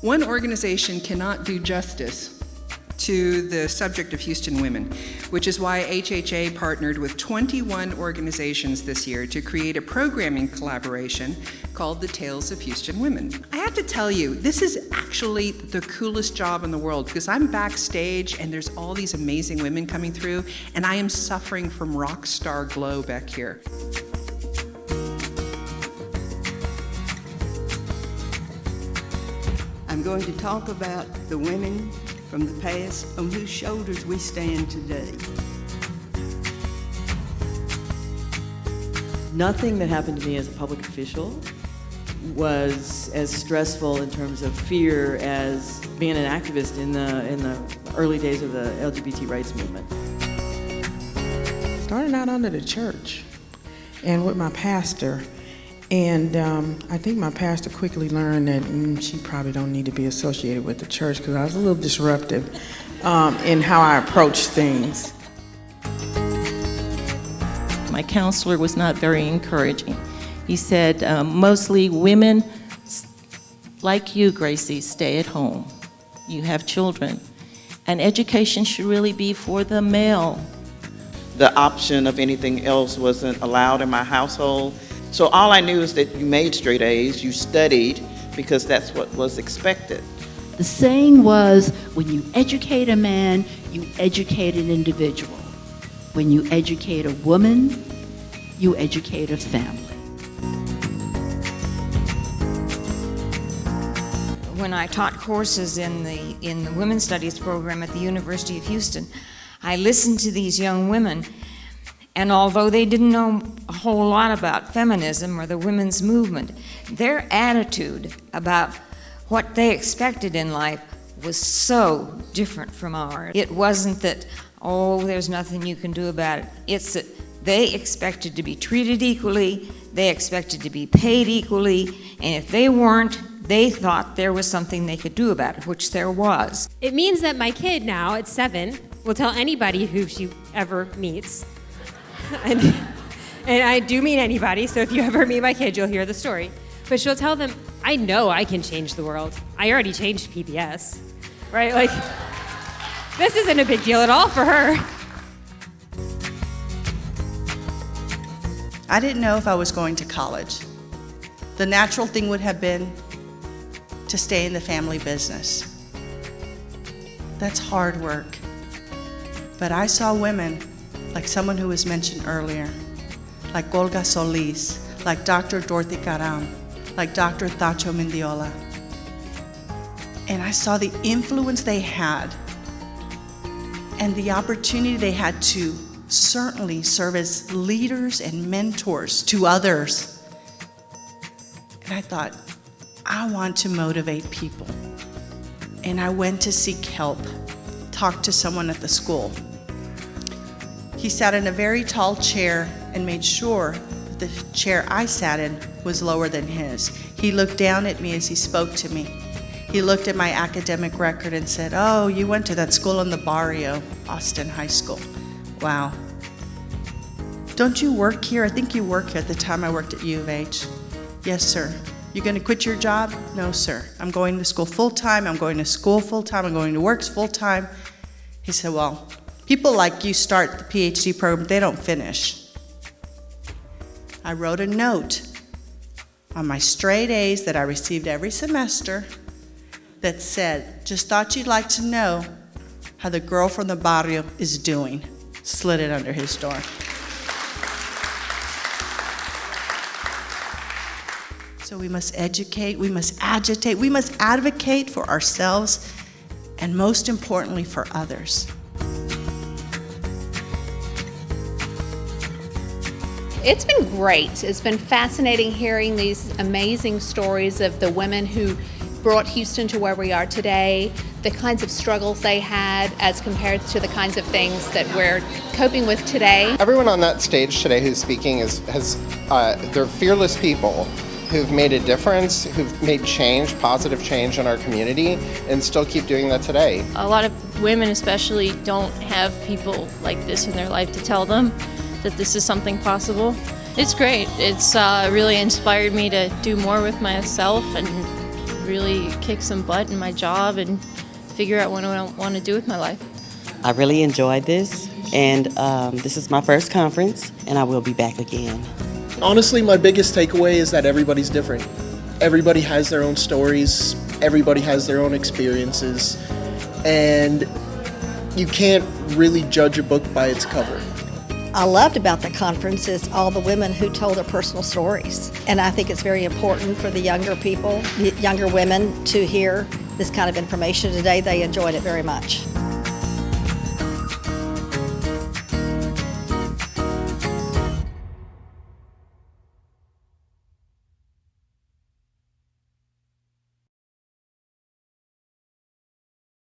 One organization cannot do justice to the subject of Houston women, which is why HHA partnered with 21 organizations this year to create a programming collaboration called the Tales of Houston Women. I have to tell you, this is actually the coolest job in the world because I'm backstage and there's all these amazing women coming through and I am suffering from rock star glow back here. I'm going to talk about the women from the past on whose shoulders we stand today. Nothing that happened to me as a public official was as stressful in terms of fear as being an activist in the early days of the LGBT rights movement. Started out under the church and with my pastor. And I think my pastor quickly learned that she probably don't need to be associated with the church because I was a little disruptive in how I approached things. My counselor was not very encouraging. He said, mostly women like you, Gracie, stay at home. You have children. And education should really be for the male. The option of anything else wasn't allowed in my household. So all I knew is that you made straight A's, you studied, because that's what was expected. The saying was, when you educate a man, you educate an individual. When you educate a woman, you educate a family. When I taught courses in the Women's Studies program at the University of Houston, I listened to these young women, and although they didn't know a whole lot about feminism or the women's movement, their attitude about what they expected in life was so different from ours. It wasn't that, oh, there's nothing you can do about it. It's that they expected to be treated equally, they expected to be paid equally, and if they weren't, they thought there was something they could do about it, which there was. It means that my kid now, at 7, will tell anybody who she ever meets. And I do mean anybody, so if you ever meet my kid, you'll hear the story. But she'll tell them, I know I can change the world. I already changed PBS, right? Like, this isn't a big deal at all for her. I didn't know if I was going to college. The natural thing would have been to stay in the family business. That's hard work. But I saw women like someone who was mentioned earlier, like Olga Solis, like Dr. Dorothy Caram, like Dr. Tacho Mendiola. And I saw the influence they had and the opportunity they had to certainly serve as leaders and mentors to others. And I thought, I want to motivate people. And I went to seek help, talked to someone at the school. He sat in a very tall chair and made sure that the chair I sat in was lower than his. He looked down at me as he spoke to me. He looked at my academic record and said, oh, you went to that school in the barrio, Austin High School. Wow. Don't you work here? I think you work here at the time I worked at U of H. Yes, sir. You gonna quit your job? No, sir. I'm going to school full-time. I'm going to school full-time. I'm going to work full-time. He said, well, people like you start the PhD program, they don't finish. I wrote a note on my straight A's that I received every semester that said, just thought you'd like to know how the girl from the barrio is doing. Slid it under his door. So we must educate, we must agitate, we must advocate for ourselves, and most importantly for others. It's been great. It's been fascinating hearing these amazing stories of the women who brought Houston to where we are today, the kinds of struggles they had as compared to the kinds of things that we're coping with today. Everyone on that stage today who's speaking they're fearless people who've made a difference, who've made change, positive change in our community, and still keep doing that today. A lot of women especially don't have people like this in their life to tell them that this is something possible. It's great. It's really inspired me to do more with myself and really kick some butt in my job and figure out what I want to do with my life. I really enjoyed this, and this is my first conference, and I will be back again. Honestly, my biggest takeaway is that everybody's different. Everybody has their own stories, everybody has their own experiences, and you can't really judge a book by its cover. I loved about the conference is all the women who told their personal stories. And I think it's very important for the younger people, the younger women, to hear this kind of information today. They enjoyed it very much.